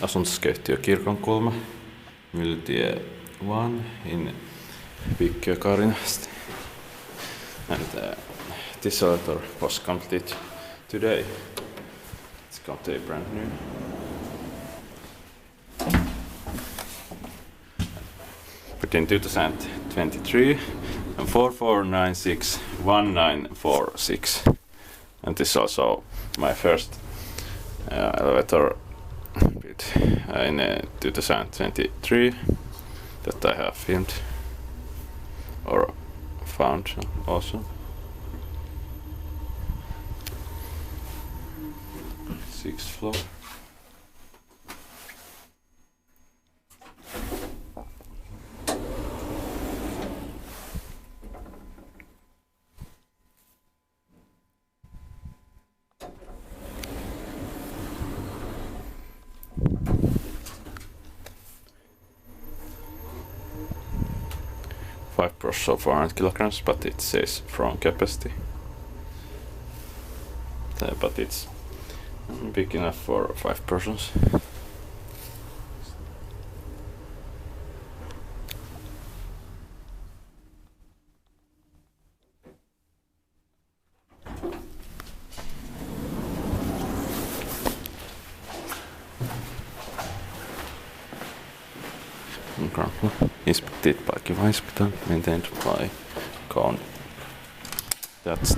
asuntoskeittiö Kirkonkulma, Myllytie 1 in Piikkiö, Kaarina. And this letter was completed today. It's completely brand new. Between 2023 and 44961946. And this is also my first elevator bit in 2023 that I have filmed or found also. 6th floor. Five pros of 400 kilograms, but it says from capacity. But it's big enough for 5 persons. Inspected by Kiva Hospital, maintained by Kone. That's